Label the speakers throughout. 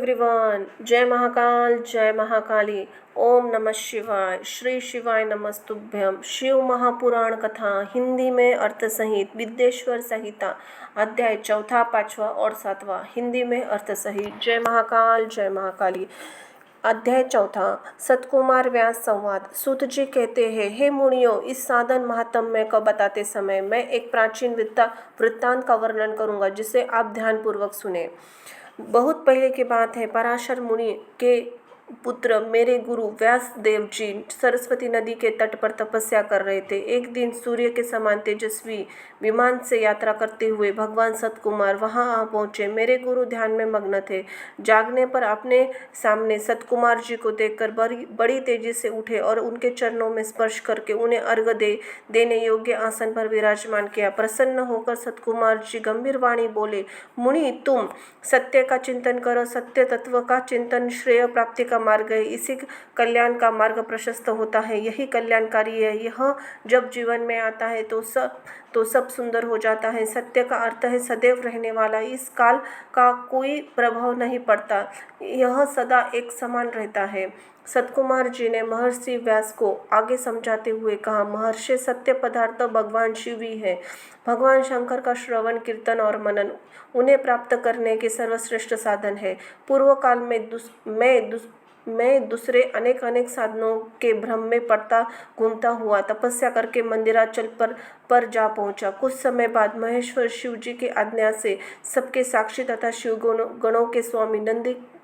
Speaker 1: Everyone, जय महाकाल, जय महाकाली। ओम नमः शिवाय। श्री शिवाय नमस्तुभ्यम। शिव महापुराण कथा हिंदी में अर्थ सहित विद्येश्वर संहिता अध्याय 4, 5 और 7 हिंदी में अर्थ सहित। जय महाकाल, जय महाकाली। अध्याय 4 सतकुमार व्यास संवाद। सूत जी कहते हैं, हे मुनियों, इस साधन महात्म्य को बताते समय मैं एक प्राचीन वृत्तांत का वर्णन करूंगा, जिसे आप ध्यानपूर्वक सुने। बहुत पहले की बात है। पराशर मुनि के पुत्र मेरे गुरु व्यास देव जी सरस्वती नदी के तट पर तपस्या कर रहे थे। एक दिन सूर्य के समान तेजस्वी विमान से यात्रा करते हुए भगवान सतकुमार वहां आ पहुंचे। मेरे गुरु ध्यान में मग्न थे। जागने पर अपने सामने सतकुमार जी को देखकर बड़ी तेजी से उठे और उनके चरणों में स्पर्श करके उन्हें अर्घ्य देने योग्य आसन पर विराजमान किया। प्रसन्न होकर सतकुमार जी गंभीर वाणी बोले, मुनि, तुम सत्य का चिंतन करो। सत्य तत्व का चिंतन श्रेय प्राप्ति का मार्ग है। इसी कल्याण का मार्ग प्रशस्त होता है। यही कल्याणकारी है। यह जब जीवन में आता है तो सब सुंदर हो जाता है। सत्य का अर्थ है सदैव रहने वाला। इस काल का कोई प्रभाव नहीं पड़ता। यह सदा एक समान रहता है। सतकुमार जी ने महर्षि व्यास को आगे समझाते हुए कहा, महर्षि, सत्य पदार्थ भगवान शिव ही है। भगवान शंकर का श्रवण, कीर्तन और मनन उन्हें प्राप्त करने के सर्वश्रेष्ठ साधन है। पूर्व काल में मैं दूसरे अनेक साधनों के भ्रम में पड़ता घूमता हुआ तपस्या करके मंदिराचल पर जा पहुंचा। कुछ समय बाद महेश्वर शिव जी की आज्ञा से सबके साक्षी तथा शिव गणों के स्वामी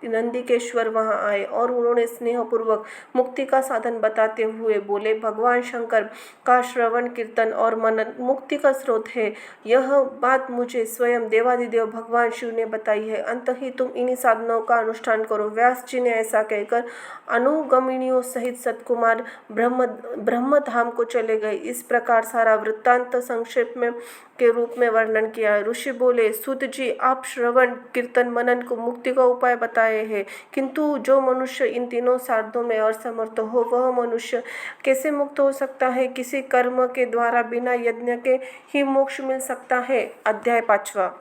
Speaker 1: नंदिकेश्वर वहां आए और उन्होंने स्नेहपूर्वक मुक्ति का साधन बताते हुए बोले, भगवान शंकर का श्रवण, कीर्तन और मनन मुक्ति का स्रोत है। यह बात मुझे स्वयं देवादिदेव भगवान शिव ने बताई है। अंत ही तुम इन्हीं साधनों का अनुष्ठान करो। व्यास जी ने ऐसा कहकर अनुगमनियों सहित सतकुमार ब्रह्मधाम को चले गए। इस प्रकार सारा वृत्तांत संक्षेप में के रूप में वर्णन किया है। ऋषि बोले, सूत जी, आप श्रवण, कीर्तन, मनन को मुक्ति का उपाय बताए हैं, किंतु जो मनुष्य इन तीनों साधनों में असमर्थ हो, वह मनुष्य कैसे मुक्त हो सकता है? किसी कर्म के द्वारा बिना यज्ञ के ही मोक्ष मिल सकता है? अध्याय 5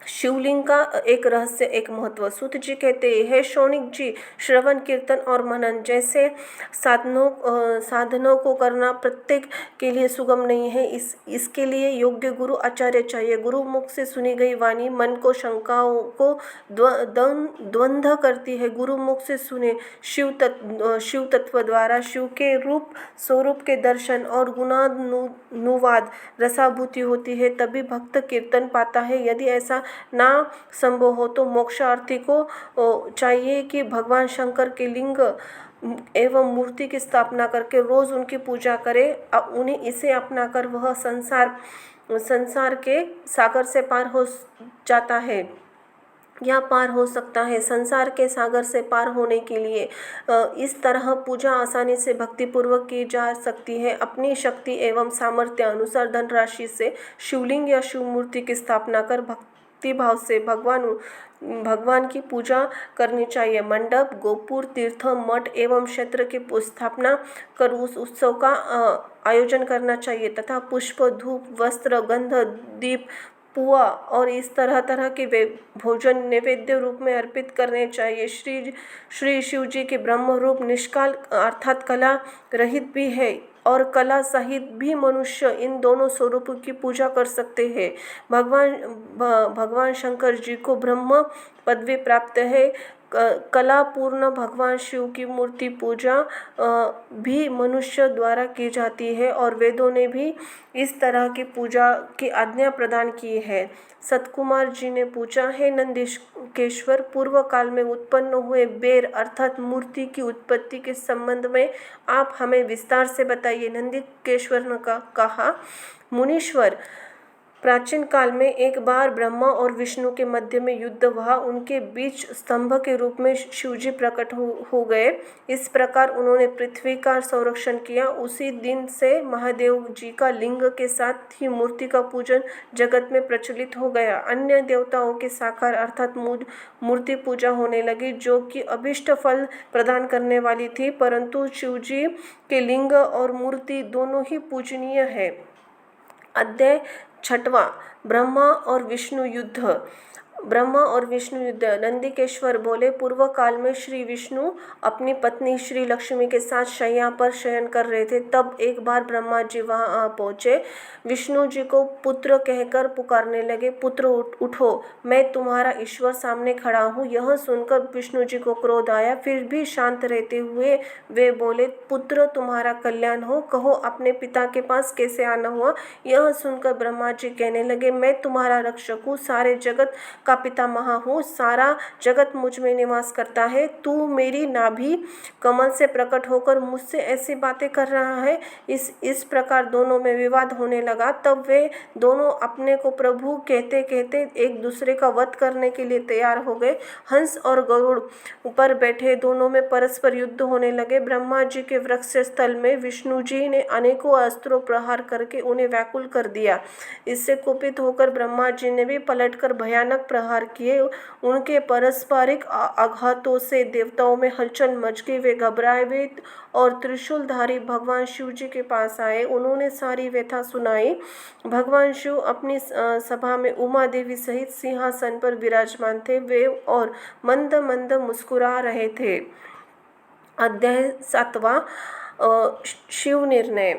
Speaker 1: शिवलिंग का एक रहस्य, एक महत्व। सूत जी कहते हैं, हे शौनिक जी, श्रवण, कीर्तन और मनन जैसे साधनों को करना प्रत्येक के लिए सुगम नहीं है। इसके लिए योग्य गुरु आचार्य चाहिए। गुरु मुख से सुनी गई वाणी मन को शंकाओं को द्वंद्व करती है। गुरु मुख से सुने शिव तत्व द्वारा शिव के रूप स्वरूप के दर्शन और गुणानुवाद रसाभूति होती है, तभी भक्त कीर्तन पाता है। यदि ऐसा ना संभव हो तो मोक्षार्थी को चाहिए कि भगवान शंकर के लिंग एवं मूर्ति की स्थापना करके रोज उनकी पूजा करे। उन्हें इसे अपनाकर वह संसार के सागर से पार हो जाता है या पार हो सकता है। संसार के सागर से पार होने के लिए इस तरह पूजा आसानी से भक्तिपूर्वक की जा सकती है। अपनी शक्ति एवं सामर्थ्य अनुसार धनराशि से शिवलिंग या शिव मूर्ति की स्थापना कर भक्ति भाव से भगवान की पूजा करनी चाहिए। मंडप, गोपुर, तीर्थ, मठ एवं क्षेत्र की स्थापना कर उस उत्सव का आयोजन करना चाहिए तथा पुष्प, धूप, वस्त्र, गंध, दीप, पुआ और इस तरह के भोजन नैवेद्य रूप में अर्पित करने चाहिए। श्री शिव जी के ब्रह्म रूप निष्काल अर्थात कला रहित भी है और कला सहित भी मनुष्य इन दोनों स्वरूपों की पूजा कर सकते हैं। भगवान शंकर जी को ब्रह्म पदवी प्राप्त है। कला पूर्ण भगवान शिव की मूर्ति पूजा भी मनुष्य द्वारा की जाती है और वेदों ने भी इस तरह की पूजा की आज्ञा प्रदान की है। सतकुमार जी ने पूछा, है नंदिकेश्वर, पूर्व काल में उत्पन्न हुए बेर अर्थात मूर्ति की उत्पत्ति के संबंध में आप हमें विस्तार से बताइए। नंदिकेश्वर ने कहा, मुनीश्वर, प्राचीन काल में एक बार ब्रह्मा और विष्णु के मध्य में युद्ध हुआ। उनके बीच स्तंभ के रूप में शिवजी प्रकट हो गए। इस प्रकार उन्होंने पृथ्वी का संरक्षण किया। उसी दिन से महादेव जी का लिंग के साथ ही मूर्ति का पूजन जगत में प्रचलित हो गया। अन्य देवताओं के साकार अर्थात मूर्ति पूजा होने लगी, जो कि अभिष्ट फल प्रदान करने वाली थी, परंतु शिवजी के लिंग और मूर्ति दोनों ही पूजनीय है। अध्याय 6 ब्रह्मा और विष्णु युद्ध। ब्रह्मा और विष्णु युद्ध। नंदिकेश्वर बोले, पूर्व काल में श्री विष्णु अपनी पत्नी श्री लक्ष्मी के साथ शैया पर शयन कर रहे थे। तब एक बार ब्रह्मा जी वहां आ पहुंचे। विष्णु जी को पुत्र कहकर पुकारने लगे, पुत्र उठो, मैं तुम्हारा ईश्वर सामने खड़ा हूँ। यह सुनकर विष्णु जी को क्रोध आया, फिर भी शांत रहते हुए वे बोले, पुत्र तुम्हारा कल्याण हो, कहो अपने पिता के पास कैसे आना हुआ। यह सुनकर ब्रह्मा जी कहने लगे, मैं तुम्हारा रक्षक हूँ, सारे जगत का पितामह हूँ, सारा जगत मुझ में निवास करता है। तू मेरी नाभि कमल से प्रकट होकर मुझसे ऐसी बातें कर रहा है। इस प्रकार दोनों में विवाद होने लगा। तब वे दोनों अपने को प्रभु कहते कहते एक दूसरे का वध करने के लिए तैयार हो गए। हंस और गरुड़ पर बैठे दोनों में परस्पर युद्ध होने लगे। ब्रह्मा जी के वृक्ष स्थल में विष्णु जी ने अनेकों अस्त्रों प्रहार करके उन्हें व्याकुल कर दिया। इससे कुपित होकर ब्रह्मा जी ने भी पलटकर भयानक प्रहार किए। उनके पारस्परिक आघातों से देवताओं में हलचल मच गई। वे घबराए हुए और त्रिशूलधारी भगवान शिव जी के पास आए। उन्होंने सारी व्यथा सुनाई। भगवान शिव अपनी सभा में उमा देवी सहित सिंहासन पर विराजमान थे। वे और मंद मंद मुस्कुरा रहे थे। अध्याय 7वां, शिव निर्णय।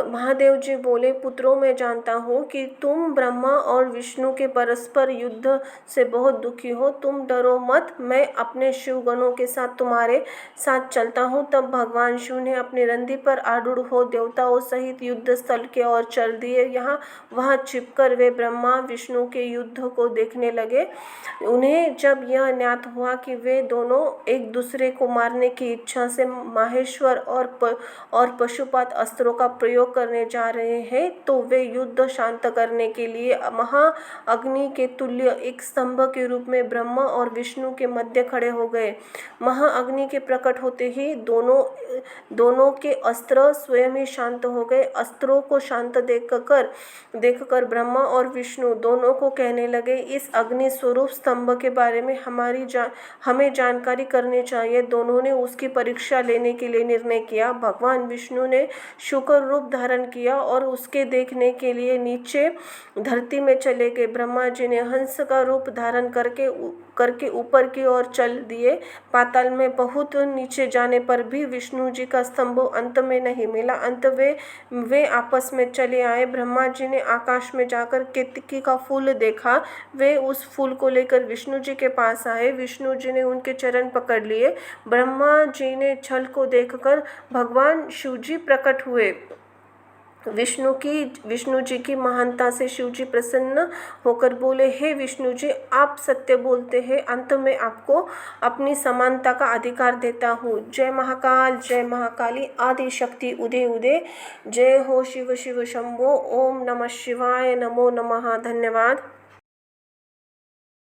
Speaker 1: महादेव जी बोले, पुत्रों मैं जानता हूँ कि तुम ब्रह्मा और विष्णु के परस्पर युद्ध से बहुत दुखी हो। तुम डरो मत, मैं अपने शिव गणों के साथ तुम्हारे साथ चलता हूँ। तब भगवान शिव ने अपनी रंदी पर आरूढ़ हो देवताओं सहित युद्ध स्थल के ओर चल दिए। यहाँ वहाँ छिपकर वे ब्रह्मा विष्णु के युद्ध को देखने लगे। उन्हें जब यह ज्ञात हुआ कि वे दोनों एक दूसरे को मारने की इच्छा से माहेश्वर और पशुपात अस्त्रों का प्रयोग करने जा रहे हैं, तो वे युद्ध शांत करने के लिए महाअग्नि के तुल्य एक स्तंभ के रूप में ब्रह्मा और विष्णु के मध्य खड़े हो गए। महाअग्नि के प्रकट होते ही दोनों के अस्त्र स्वयं ही शांत हो गए। अस्त्रों को शांत देखकर ब्रह्मा और विष्णु दोनों को कहने लगे, इस अग्नि स्वरूप स्तंभ के बारे में हमें जानकारी करनी चाहिए। दोनों ने उसकी परीक्षा लेने के लिए निर्णय किया। भगवान विष्णु ने शुक्र रूप धारण किया और उसके देखने के लिए नीचे धरती में चले गए। ब्रह्मा जी ने हंस का रूप धारण करके ऊपर की ओर चल दिए। पाताल में बहुत नीचे जाने पर भी विष्णु जी का स्तंभ अंत में नहीं मिला। अंत वे आपस में चले आए। ब्रह्मा जी ने आकाश में जाकर केतकी का फूल देखा। वे उस फूल को लेकर विष्णु जी के पास आए। विष्णु जी ने उनके चरण पकड़ लिए। ब्रह्मा जी ने छल को देखकर भगवान शिव जी प्रकट हुए। विष्णु जी की महानता से शिव जी प्रसन्न होकर बोले, हे विष्णु जी, आप सत्य बोलते हैं। अंत में आपको अपनी समानता का अधिकार देता हूँ। जय महाकाल, जय महाकाली, आदि शक्ति उदय उदय। जय हो शिव शिव शंभो। ओम नमः शिवाय, नमो नमः। धन्यवाद।